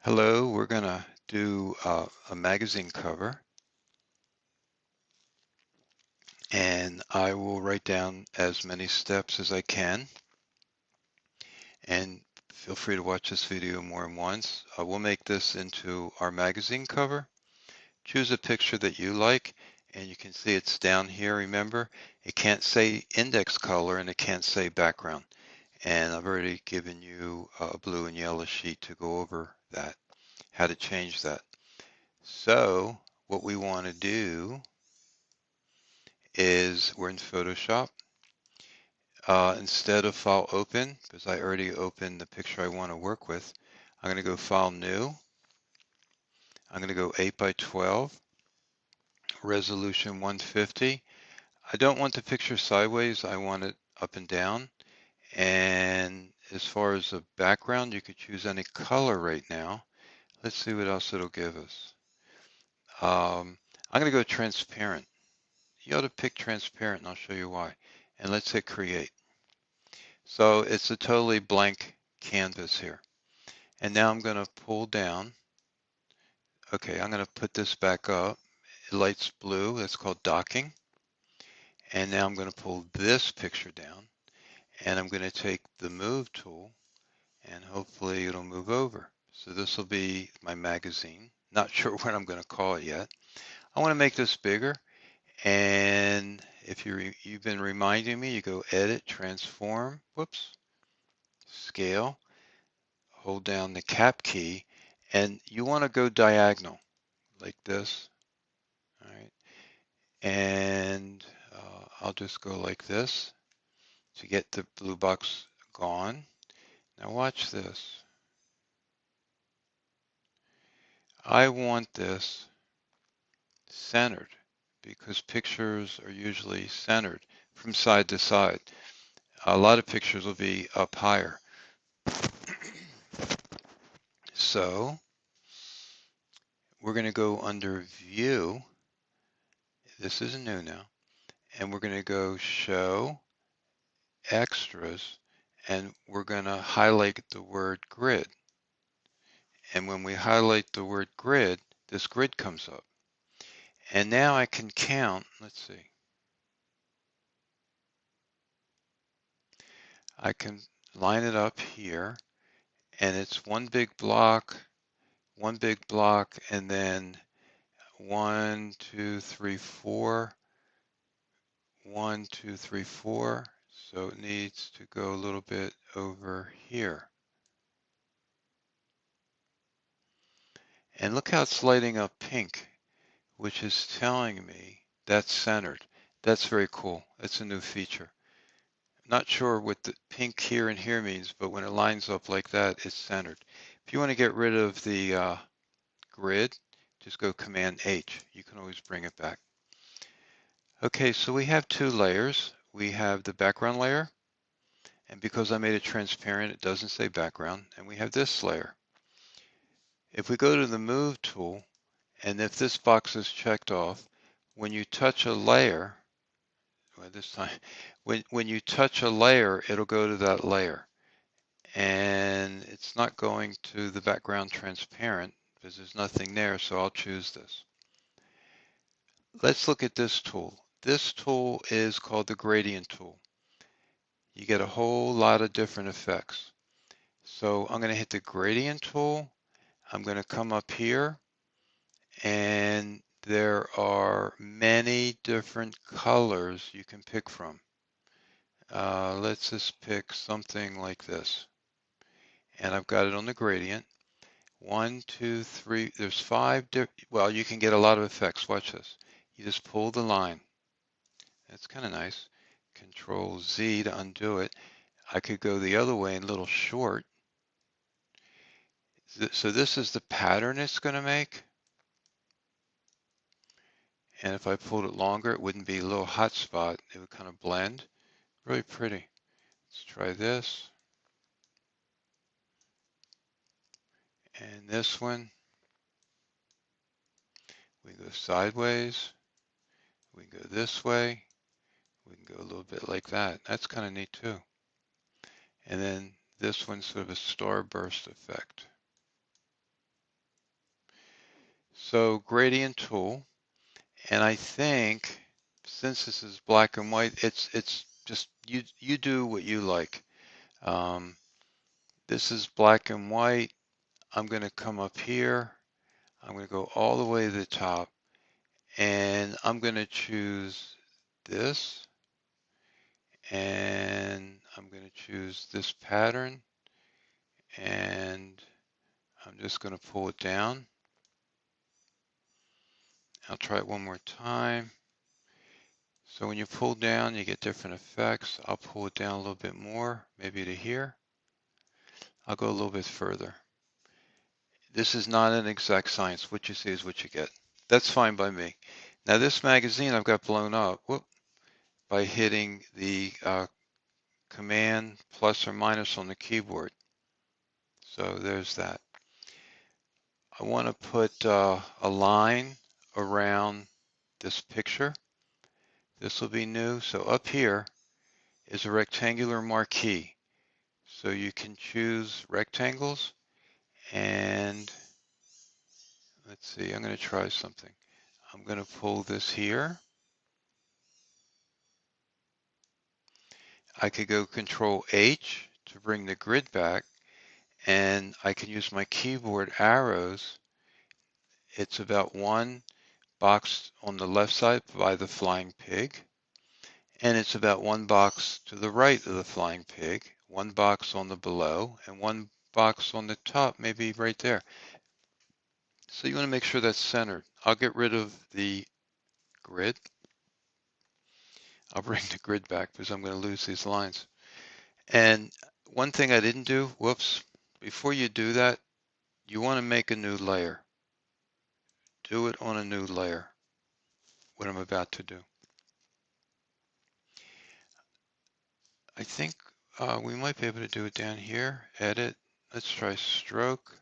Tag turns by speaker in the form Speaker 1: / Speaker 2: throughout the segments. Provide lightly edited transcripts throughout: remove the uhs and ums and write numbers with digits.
Speaker 1: Hello, we're going to do a magazine cover, and I will write down as many steps as I can, and feel free to watch this video more than once. We'll make this into our magazine cover. Choose a picture that you like, and you can see it's down here. Remember, it can't say index color and it can't say background, and I've already given you a blue and yellow sheet to go over that, how to change that. So what we want to do is we're in Photoshop. Instead of File Open, because I already opened the picture I want to work with, I'm going to go File New. I'm going to go 8 by 12, resolution 150. I don't want the picture sideways. I want it up and down. And as far as the background, you could choose any color right now. Let's see what else it'll give us. I'm going to go transparent. You ought to pick transparent, and I'll show you why. And let's hit Create. So it's a totally blank canvas here. And now I'm going to pull down. Okay, I'm going to put this back up. It lights blue. That's called docking. And now I'm going to pull this picture down. And I'm going to take the Move tool, and hopefully it'll move over. So this will be my magazine. Not sure what I'm going to call it yet. I want to make this bigger. And if you've been reminding me, you go Edit, Transform, whoops, Scale. Hold down the Cap key, and you want to go diagonal like this. All right, and I'll just go like this to get the blue box gone. Now watch this. I want this centered because pictures are usually centered from side to side. A lot of pictures will be up higher. So we're going to go under View. This is new now. And we're going to go Show, Extras, and we're going to highlight the word Grid. And when we highlight the word Grid, this grid comes up. And now I can count, let's see. I can line it up here, and it's one big block, and then 1, 2, 3, 4, 1, 2, 3, 4. So it needs to go a little bit over here. And look how it's lighting up pink, which is telling me that's centered. That's very cool. That's a new feature. Not sure what the pink here and here means, but when it lines up like that, it's centered. If you want to get rid of the grid, just go Command H. You can always bring it back. Okay, so we have two layers. We have the background layer, and because I made it transparent, it doesn't say background, and we have this layer. If we go to the Move tool, and if this box is checked off, when you touch a layer, well, this time, when you touch a layer, it'll go to that layer. And it's not going to the background transparent because there's nothing there, so I'll choose this. Let's look at this tool. This tool is called the gradient tool. You get a whole lot of different effects. So I'm going to hit the gradient tool. I'm going to come up here, and there are many different colors you can pick from. Let's just pick something like this. And I've got it on the gradient. 1, 2, 3, there's 5 well, you can get a lot of effects. Watch this. You just pull the line. That's kind of nice. Control Z to undo it. I could go the other way and a little short. So this is the pattern it's going to make. And if I pulled it longer, it wouldn't be a little hot spot. It would kind of blend. Really pretty. Let's try this. And this one. We go sideways. We go this way. We can go a little bit like that. That's kind of neat too. And then this one's sort of a starburst effect. So gradient tool, and I think since this is black and white, it's just you do what you like. Um, this is black and white. I'm going to come up here. I'm going to go all the way to the top, and I'm going to choose this, and I'm going to choose this pattern, and I'm just going to pull it down. I'll try it one more time. So when you pull down, you get different effects. I'll pull it down a little bit more, maybe to here. I'll go a little bit further. This is not an exact science. What you see is what you get. That's fine by me. Now this magazine I've got blown up by hitting the command plus or minus on the keyboard. So there's that. I want to put a line around this picture. This will be new. So up here is a rectangular marquee. So you can choose rectangles, and let's see, I'm going to try something. I'm going to pull this here. I could go Control H to bring the grid back, and I can use my keyboard arrows. It's about one box on the left side by the flying pig, and it's about one box to the right of the flying pig, one box on the below, and one box on the top, maybe right there. So you want to make sure that's centered. I'll get rid of the grid. I'll bring the grid back because I'm going to lose these lines. And one thing I didn't do, whoops, before you do that, you want to make a new layer. Do it on a new layer, what I'm about to do. I think we might be able to do it down here. Edit. Let's try stroke.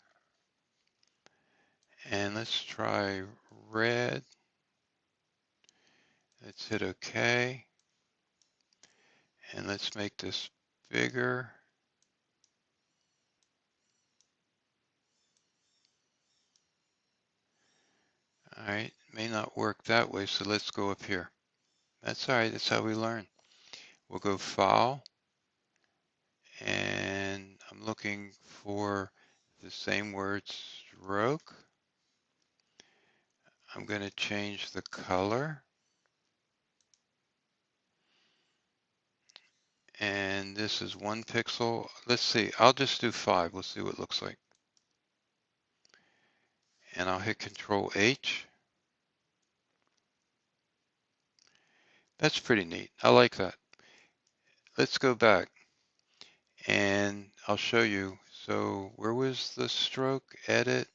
Speaker 1: And let's try red. Let's hit OK. And let's make this bigger. All right, may not work that way, so let's go up here. That's all right, that's how we learn. We'll go File, and I'm looking for the same word, stroke. I'm going to change the color. And this is 1 pixel. Let's see, I'll just do 5. We'll see what it looks like. And I'll hit Control H. That's pretty neat. I like that. Let's go back and I'll show you. So where was the stroke? Edit,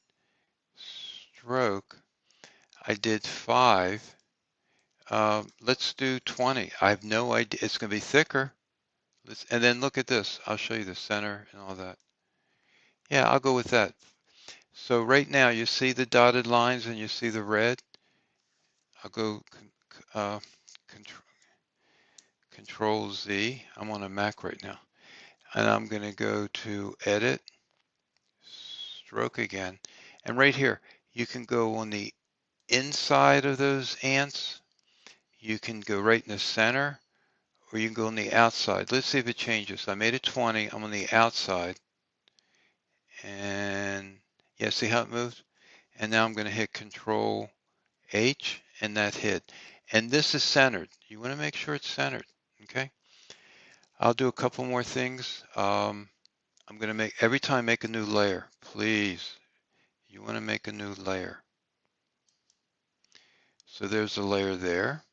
Speaker 1: stroke. I did 5. Let's do 20. I have no idea. It's going to be thicker. And then look at this. I'll show you the center and all that. Yeah, I'll go with that. So right now you see the dotted lines and you see the red. I'll go Control Z. I'm on a Mac right now. And I'm going to go to Edit, Stroke again. And right here, you can go on the inside of those ants. You can go right in the center, or you can go on the outside. Let's see if it changes. I made it 20. I'm on the outside. And yeah, see how it moves? And now I'm going to hit Control H, and that hit. And this is centered. You want to make sure it's centered, okay? I'll do a couple more things. I'm going to make, every time make a new layer, please. You want to make a new layer. So there's a layer there.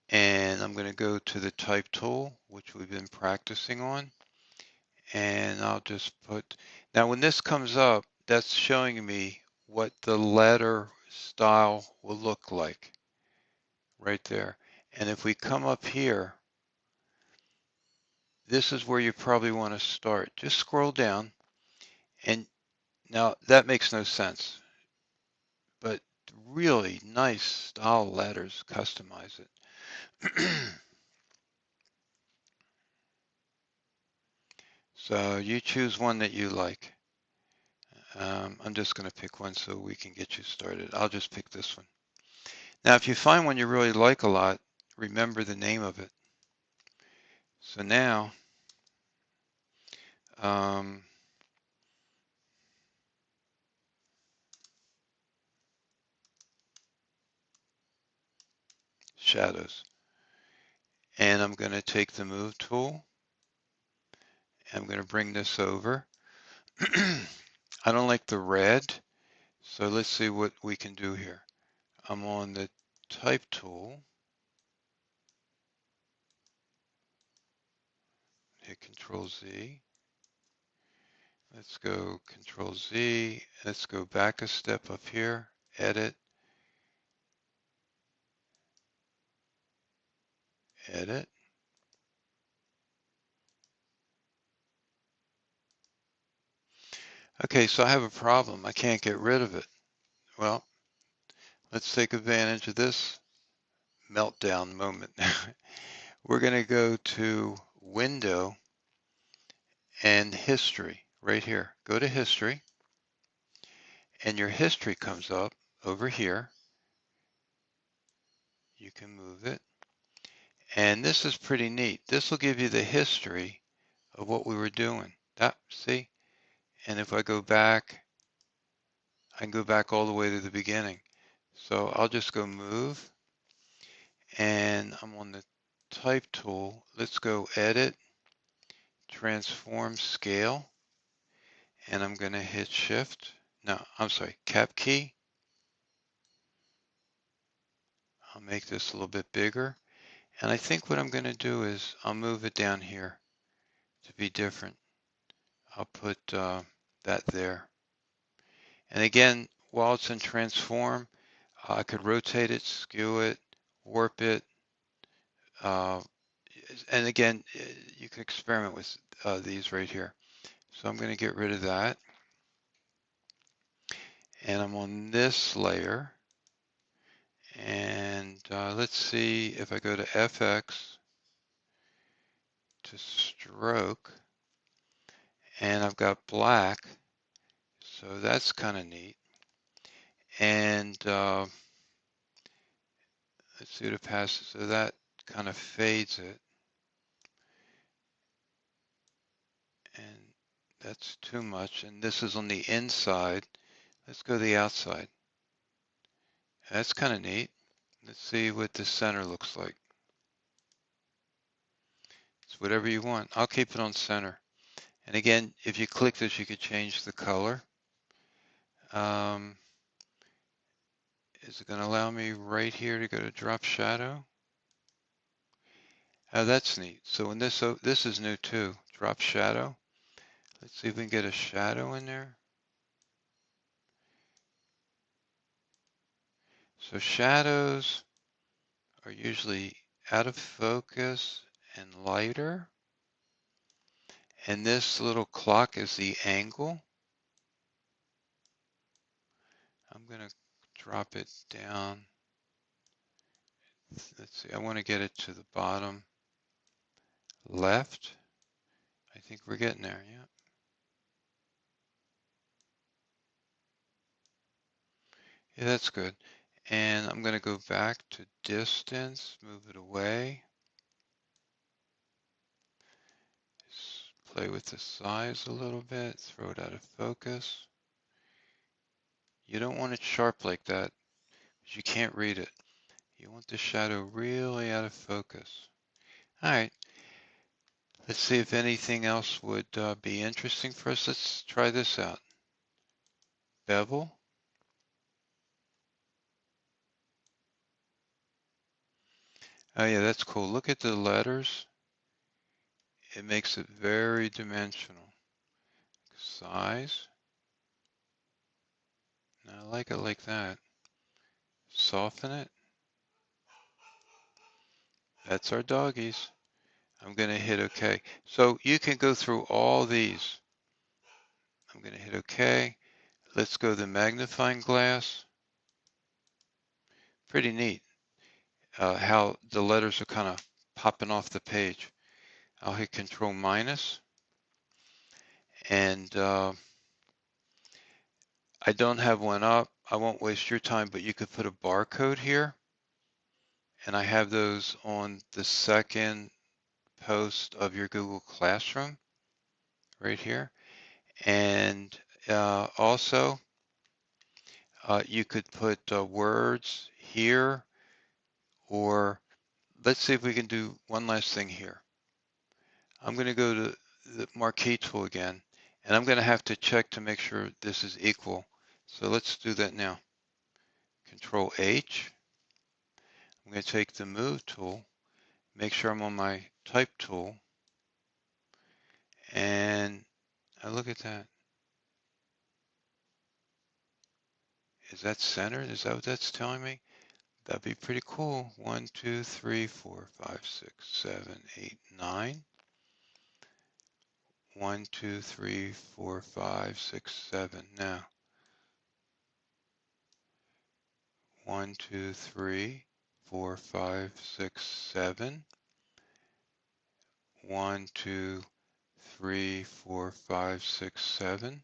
Speaker 1: And I'm going to go to the type tool, which we've been practicing on. And I'll just put, now when this comes up, that's showing me what the letter style will look like right there. And if we come up here, this is where you probably want to start. Just scroll down, and now that makes no sense, but really nice style letters, customize it. So you choose one that you like. I'm just going to pick one so we can get you started. I'll just pick this one. Now, if you find one you really like a lot, remember the name of it. So now, um, shadows. And I'm going to take the move tool. I'm going to bring this over. I don't like the red, so let's see what we can do here. I'm on the type tool. Hit Control Z. Let's go Control Z. Let's go back a step up here. Edit. Edit. Okay, so I have a problem. I can't get rid of it. Well, let's take advantage of this meltdown moment. We're going to go to Window and History right here. Go to History, and your history comes up over here. You can move it. And this is pretty neat. This will give you the history of what we were doing. See? And if I go back, I can go back all the way to the beginning. So I'll just go move, and I'm on the type tool. Let's go edit, transform scale, and I'm going to hit shift. No, I'm sorry, cap key. I'll make this a little bit bigger. And I think what I'm going to do is I'll move it down here to be different. I'll put that there. And again, while it's in transform, I could rotate it, skew it, warp it. And again, you can experiment with these right here. So I'm going to get rid of that. And I'm on this layer. And let's see if I go to FX to stroke. And I've got black. So that's kind of neat. And let's see what it passes. So that kind of fades it. And that's too much. And this is on the inside. Let's go to the outside. That's kind of neat. Let's see what the center looks like. It's whatever you want. I'll keep it on center. And again, if you click this, you could change the color. Is it going to allow me right here to go to drop shadow? Oh, that's neat. So when this is new too. Drop shadow. Let's see if we can get a shadow in there. So shadows are usually out of focus and lighter. And this little clock is the angle. I'm going to drop it down. Let's see, I want to get it to the bottom left. I think we're getting there, yeah. Yeah, that's good. And I'm going to go back to distance, move it away. Play with the size a little bit, throw it out of focus. You don't want it sharp like that, because you can't read it. You want the shadow really out of focus. All right, let's see if anything else would be interesting for us. Let's try this out. Bevel. Oh yeah, that's cool. Look at the letters. It makes it very dimensional. Size. Now I like it like that. Soften it. That's our doggies. I'm going to hit OK. So you can go through all these. I'm going to hit OK. Let's go to the magnifying glass. Pretty neat how the letters are kind of popping off the page. I'll hit Control minus. And I don't have one up. I won't waste your time, but you could put a barcode here. And I have those on the second post of your Google Classroom right here. And also, you could put words here, or let's see if we can do one last thing here. I'm going to go to the marquee tool again, and I'm going to have to check to make sure this is equal. So let's do that now. Control H. I'm going to take the move tool, make sure I'm on my type tool, and look at that. Is that centered? Is that what that's telling me? That'd be pretty cool. 1, 2, 3, 4, 5, 6, 7, 8, 9. 1, 2, 3, 4, 5, 6, 7. Now, 1, 2, 3, 4, 5, 6, 7. 1, 2, 3, 4, 5, 6, 7.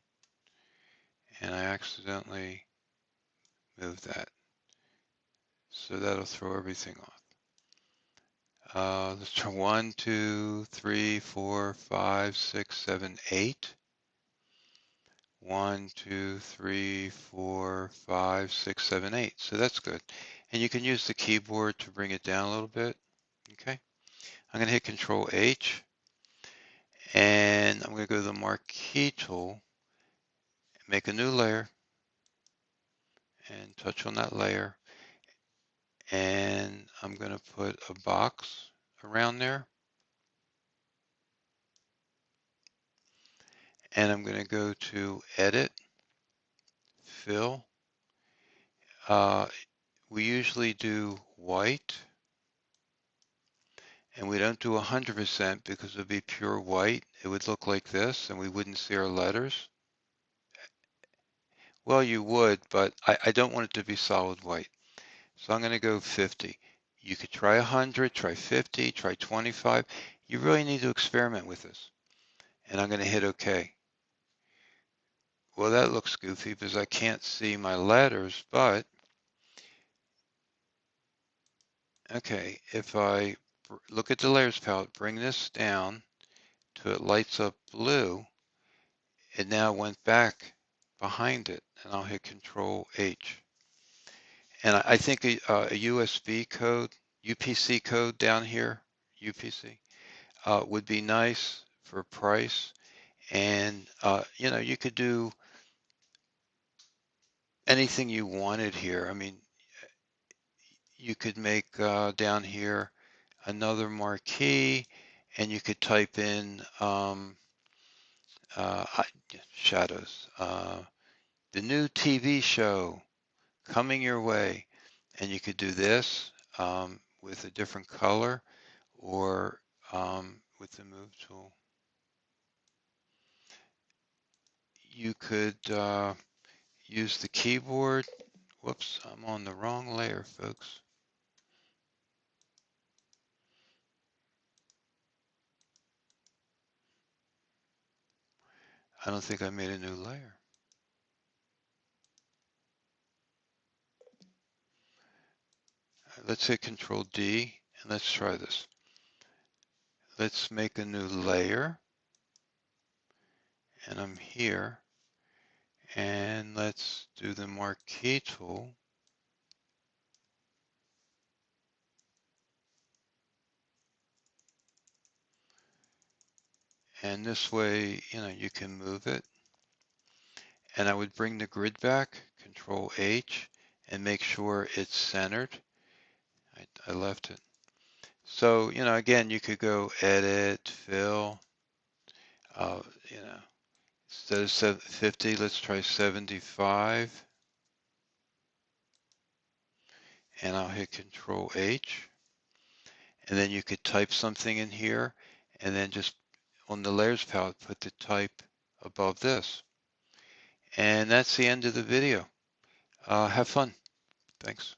Speaker 1: And I accidentally moved that. So that'll throw everything off. Let's try 1, 2, 3, 4, 5, 6, 7, 8. 1, 2, 3, 4, 5, 6, 7, 8. So that's good. And you can use the keyboard to bring it down a little bit. Okay. I'm going to hit Control H, and I'm going to go to the marquee tool, make a new layer, and touch on that layer. And I'm going to put a box around there. And I'm going to go to Edit, Fill. We usually do white, and we don't do 100% because it would be pure white. It would look like this, and we wouldn't see our letters. Well, you would, but I don't want it to be solid white. So I'm going to go 50. You could try 100, try 50, try 25. You really need to experiment with this. And I'm going to hit OK. Well, that looks goofy because I can't see my letters, but okay, if I look at the layers palette, bring this down till it lights up blue, it now went back behind it, and I'll hit Control H. And I think a USB code, UPC code down here, UPC, would be nice for price. And, you know, you could do anything you wanted here. I mean, you could make down here another marquee, and you could type in shadows, the new TV show coming your way, and you could do this with a different color, or with the move tool. You could use the keyboard. Whoops, I'm on the wrong layer, folks. I don't think I made a new layer. Let's hit Control D, and let's try this. Let's make a new layer, and I'm here, and let's do the marquee tool. And this way, you know, you can move it. And I would bring the grid back, Control H, and make sure it's centered. I left it. So, you know, again, you could go Edit, Fill, you know, instead of 50, let's try 75. And I'll hit Control H. And then you could type something in here, and then just on the layers palette, put the type above this. And that's the end of the video. Have fun. Thanks.